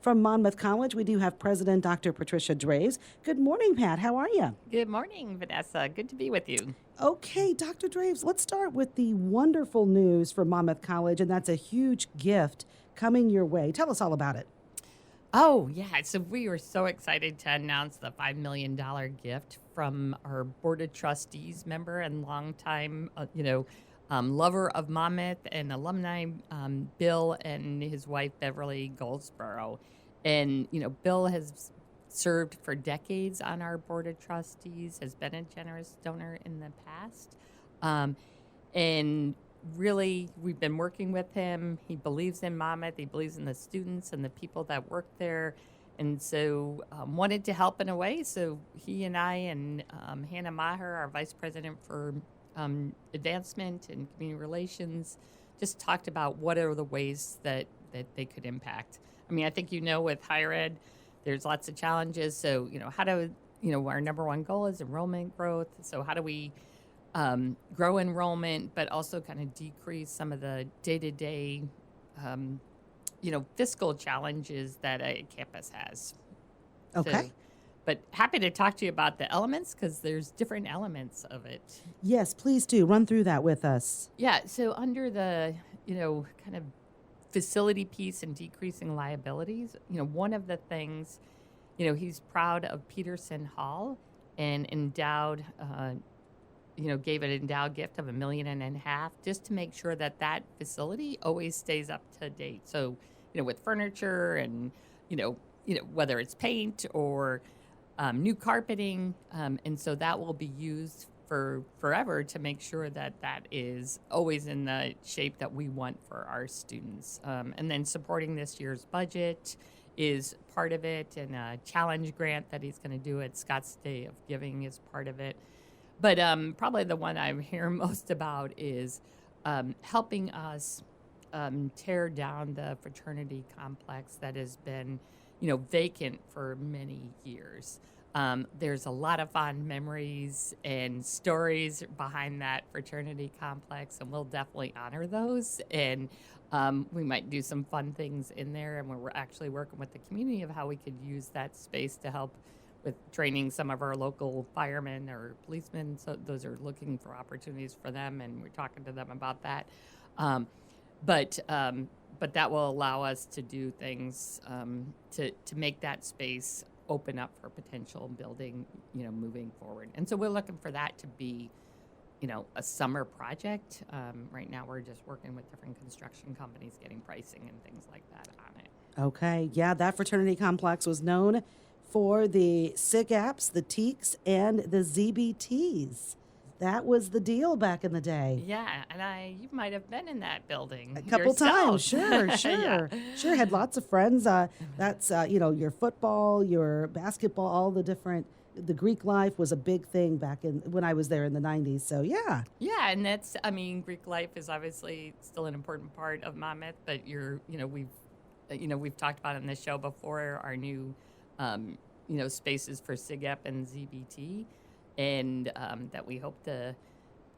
From Monmouth College, we do have President Dr. Patricia Draves. Good morning, Pat. How are you? Good morning, Vanessa. Good to be with you. Okay, Dr. Draves, let's start with the wonderful news from Monmouth College, and that's a huge gift coming your way. Tell us all about it. Oh, yeah. So we were so excited to announce the $5 million gift from our Board of Trustees member and longtime, lover of Monmouth and alumni, Bill and his wife, Beverly Goldsboro. And, Bill has served for decades on our Board of Trustees, has been a generous donor in the past. And really, we've been working with him. He believes in Monmouth. He believes in the students and the people that work there. And so wanted to help in a way. So he and I and Hannah Maher, our vice president for advancement and community relations, just talked about what are the ways that they could impact. I mean, I think with higher ed, there's lots of challenges. So, how do, our number one goal is enrollment growth. So how do we grow enrollment, but also kind of decrease some of the day-to-day, fiscal challenges that a campus has. Okay. So, but happy to talk to you about the elements because there's different elements of it. Yes, please do. Run through that with us. Yeah. So under the, kind of facility piece and decreasing liabilities, one of the things, he's proud of Peterson Hall and endowed, gave an endowed gift of $1.5 million just to make sure that facility always stays up to date. So, with furniture and, whether it's paint or new carpeting. And so that will be used for forever to make sure that is always in the shape that we want for our students. And then supporting this year's budget is part of it, and a challenge grant that he's going to do at Scott's Day of Giving is part of it. But probably the one I hear most about is helping us tear down the fraternity complex that has been, vacant for many years. There's a lot of fond memories and stories behind that fraternity complex, and we'll definitely honor those. And we might do some fun things in there, and we're actually working with the community of how we could use that space to help with training some of our local firemen or policemen. So those are looking for opportunities for them, and we're talking to them about that. But that will allow us to do things to make that space open up for potential building, moving forward. And so we're looking for that to be, a summer project. Right now we're just working with different construction companies, getting pricing and things like that on it. Okay. Yeah, that fraternity complex was known for the SIGAPs, the TEEKs, and the ZBTs. That was the deal back in the day. Yeah, and you might have been in that building A couple times, sure. Yeah. Sure, had lots of friends. That's, your football, your basketball, all the different, the Greek life was a big thing back when I was there in the 90s, so yeah. Yeah, and Greek life is obviously still an important part of Monmouth, but we've talked about on this show before our new, spaces for SIGEP and ZBT. And that we hope to,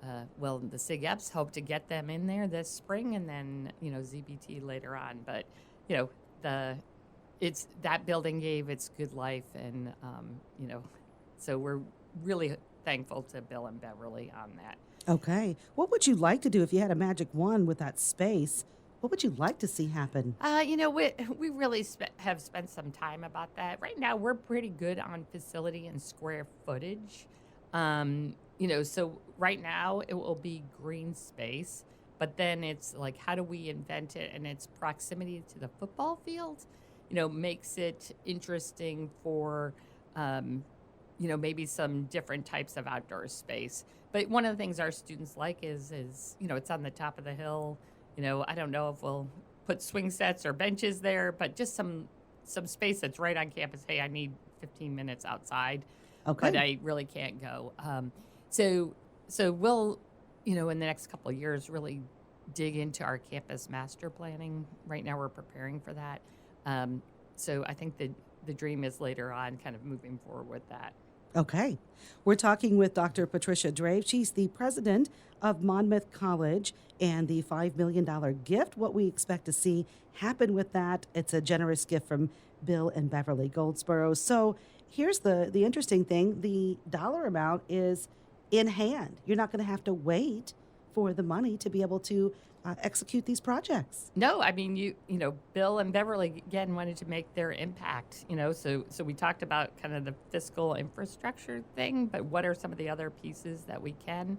the SIGEPs hope to get them in there this spring, and then ZBT later on. But that building gave its good life, and so we're really thankful to Bill and Beverly on that. Okay, what would you like to do if you had a magic wand with that space? What would you like to see happen? We really have spent some time about that. Right now, we're pretty good on facility and square footage. So right now it will be green space, but then it's like, how do we invent it? And its proximity to the football field, makes it interesting for, maybe some different types of outdoor space. But one of the things our students like is, it's on the top of the hill. I don't know if we'll put swing sets or benches there, but just some space that's right on campus. Hey, I need 15 minutes outside. Okay. But I really can't go. So we'll, in the next couple of years, really dig into our campus master planning. Right now, we're preparing for that. So I think the dream is later on kind of moving forward with that. Okay. We're talking with Dr. Patricia Draves. She's the president of Monmouth College, and the $5 million gift, what we expect to see happen with that. It's a generous gift from Bill and Beverly Goldsboro. So here's the interesting thing: the dollar amount is in hand. You're not going to have to wait for the money to be able to execute these projects. No, I mean Bill and Beverly again wanted to make their impact. So we talked about kind of the fiscal infrastructure thing, but what are some of the other pieces that we can?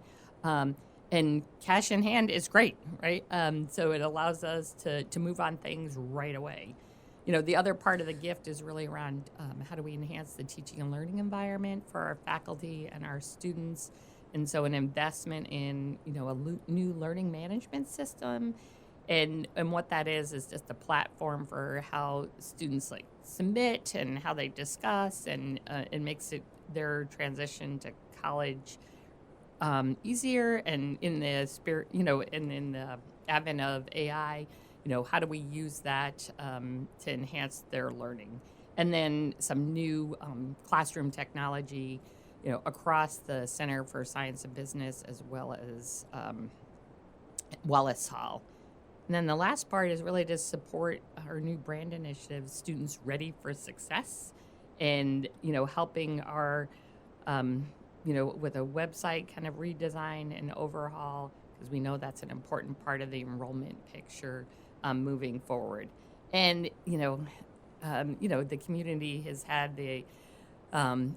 And cash in hand is great, right? So it allows us to move on things right away. The other part of the gift is really around how do we enhance the teaching and learning environment for our faculty and our students. And so an investment in, a new learning management system. And what that is just a platform for how students like submit and how they discuss, and it makes their transition to college easier. And in the spirit, in the advent of AI, how do we use that to enhance their learning? And then some new classroom technology, across the Center for Science and Business, as well as Wallace Hall. And then the last part is really to support our new brand initiative, Students Ready for Success, and, helping our, with a website kind of redesign and overhaul, because we know that's an important part of the enrollment picture moving forward. And, the community has had the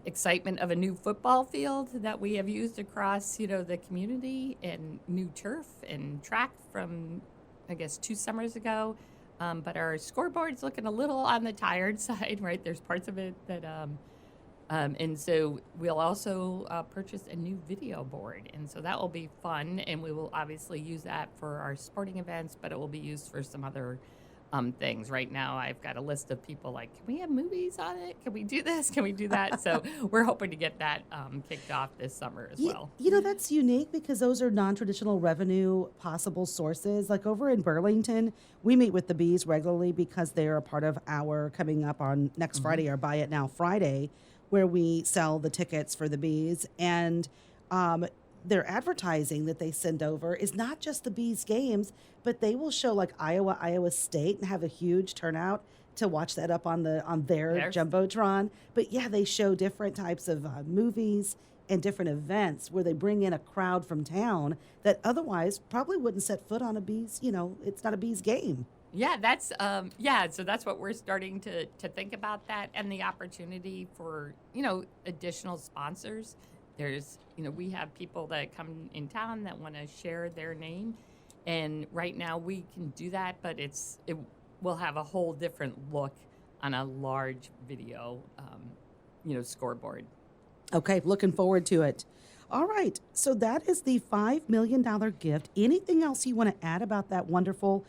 excitement of a new football field that we have used across, the community, and new turf and track from, I guess, 2 summers ago. But our scoreboard's looking a little on the tired side, right? There's parts of it that, and so we'll also purchase a new video board. And so that will be fun. And we will obviously use that for our sporting events, but it will be used for some other things. Right now, I've got a list of people like, can we have movies on it? Can we do this? Can we do that? So we're hoping to get that kicked off this summer as well. That's unique because those are non-traditional revenue possible sources. Like over in Burlington, we meet with the Bees regularly because they're a part of our coming up on next Friday, or Buy It Now Friday, where we sell the tickets for the Bees. And their advertising that they send over is not just the Bees games, but they will show like Iowa State and have a huge turnout to watch that up on their Jumbotron. But yeah, they show different types of movies and different events where they bring in a crowd from town that otherwise probably wouldn't set foot on a Bees, it's not a Bees game. Yeah, so that's what we're starting to think about, that, and the opportunity for, additional sponsors. There's, we have people that come in town that want to share their name, and right now we can do that, but it will have a whole different look on a large video, scoreboard. Okay, looking forward to it. All right, so that is the $5 million gift. Anything else you want to add about that wonderful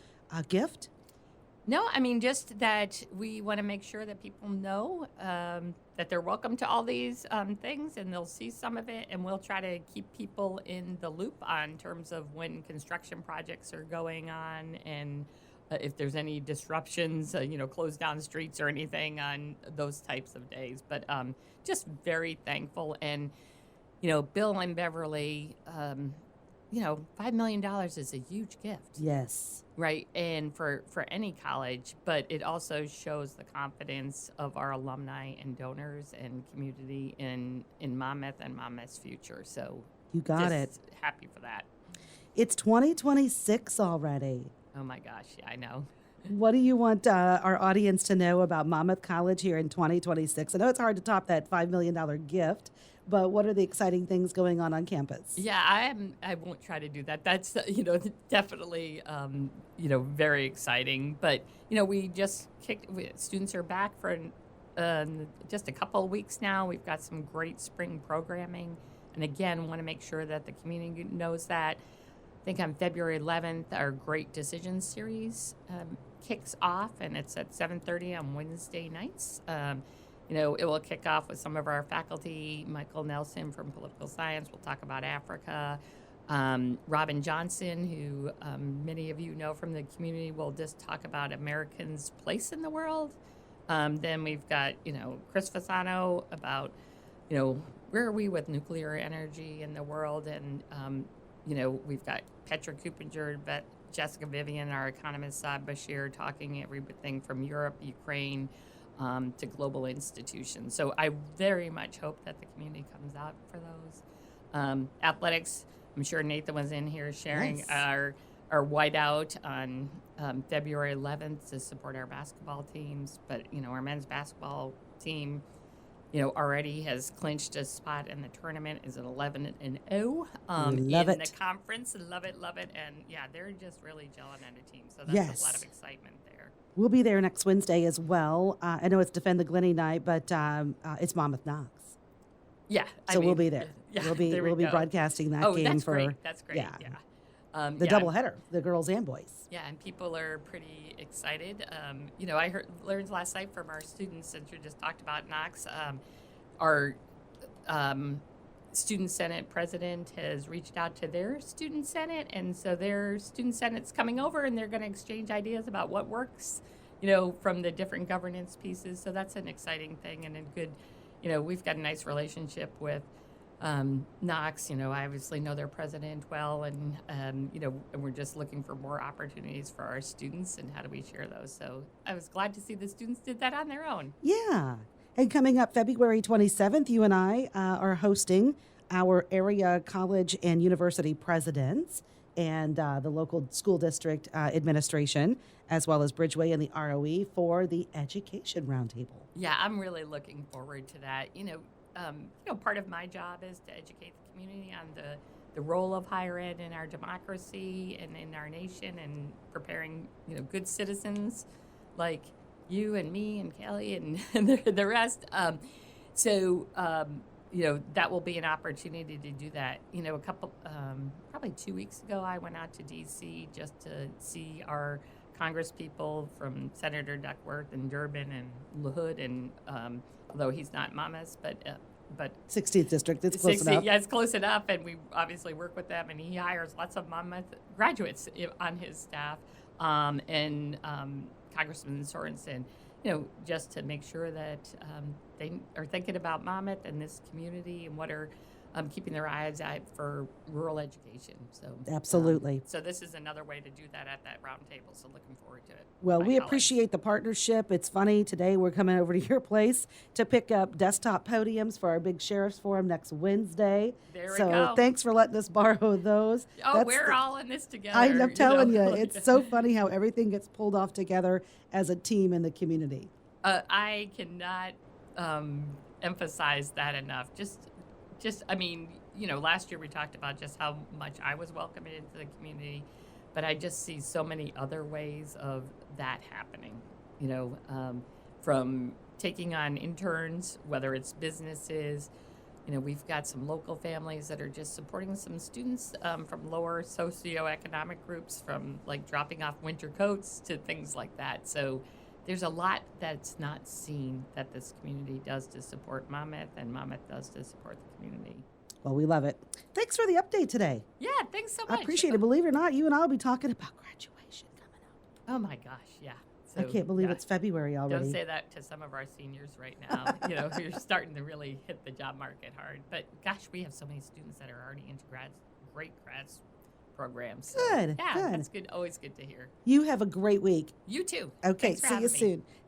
gift? No, I mean, just that we want to make sure that people know that they're welcome to all these things, and they'll see some of it, and we'll try to keep people in the loop on terms of when construction projects are going on, and if there's any disruptions, close down streets or anything on those types of days. But just very thankful. And, Bill and Beverly, $5 million is a huge gift. Yes. Right. And for any college, but it also shows the confidence of our alumni and donors and community in Monmouth and Monmouth's future. So you got it. Happy for that. It's 2026 already. Oh my gosh. Yeah, I know. What do you want our audience to know about Monmouth College here in 2026? I know it's hard to top that $5 million gift, but what are the exciting things going on campus? Yeah, I won't try to do that. That's, definitely, very exciting. But, we just students are back for just a couple of weeks now. We've got some great spring programming. And again, want to make sure that the community knows that. I think on February 11th, our Great Decisions series kicks off, and it's at 7:30 on Wednesday nights. It will kick off with some of our faculty. Michael Nelson from Political Science will talk about Africa. Robin Johnson, who many of you know from the community, will just talk about Americans' place in the world. Then we've got, Chris Fasano about, where are we with nuclear energy in the world? And, we've got Petra Kupinger, Jessica Vivian, our economist, Saad Bashir, talking everything from Europe, Ukraine, to global institutions. So I very much hope that the community comes out for those. Athletics, I'm sure Nathan was in here sharing Yes. our whiteout on February 11th to support our basketball teams. But, our men's basketball team, already has clinched a spot in the tournament, is at 11-0 love in it. the conference. Love it. And, yeah, they're just really gelling on a team. So that's Yes. a lot of excitement there. We'll be there next Wednesday as well. I know it's Defend the Glenny night, but it's Monmouth Knox. Yeah. So we'll be there. Yeah, we'll be there we go. broadcasting that Oh, game that's for great. That's great. yeah. Yeah. The doubleheader, the girls and boys. Yeah, and people are pretty excited. I learned last night from our students, since you just talked about Knox, our student senate president has reached out to their student senate, and so their student senate's coming over, and they're going to exchange ideas about what works, from the different governance pieces. So that's an exciting thing and a good, we've got a nice relationship with Knox. I obviously know their president well, and and we're just looking for more opportunities for our students, and how do we share those. So I was glad to see the students did that on their own. Yeah. And coming up February 27th, you and I are hosting our area college and university presidents and the local school district administration, as well as Bridgeway and the ROE for the education roundtable. Yeah, I'm really looking forward to that. Part of my job is to educate the community on the role of higher ed in our democracy and in our nation, and preparing, good citizens like you and me and Kelly and the rest. That will be an opportunity to do that. Probably 2 weeks ago, I went out to D.C. just to see our Congress people, from Senator Duckworth and Durbin and LaHood, and although he's not Monmouth, but 16th district, it's close enough. Yeah, it's close enough, and we obviously work with them, and he hires lots of Monmouth graduates on his staff, and Congressman Sorensen, just to make sure that they are thinking about Monmouth and this community, and what are keeping their eyes out for rural education. So Absolutely. So this is another way to do that at that round table. So looking forward to it. Well, My we colleagues. appreciate the partnership. It's funny, today we're coming over to your place to pick up desktop podiums for our big sheriff's forum next Wednesday. There we so go. Thanks for letting us borrow those. Oh, we're all in this together. I'm telling you, it's so funny how everything gets pulled off together as a team in the community. I cannot emphasize that enough. Last year we talked about just how much I was welcomed into the community, but I just see so many other ways of that happening, from taking on interns, whether it's businesses. We've got some local families that are just supporting some students from lower socioeconomic groups, from like dropping off winter coats to things like that. So there's a lot that's not seen that this community does to support Monmouth, and Monmouth does to support the community. Well, we love it. Thanks for the update today. Yeah, thanks so much. I appreciate it. Believe it or not, you and I will be talking about graduation coming up. Oh my gosh, yeah. I can't believe it's February already. Don't say that to some of our seniors right now. You're starting to really hit the job market hard. But gosh, we have so many students that are already into great grads programs. So, Good, yeah, good. that's good. Always good to hear. You have a great week. You too. Okay, Thanks for see you having me. soon.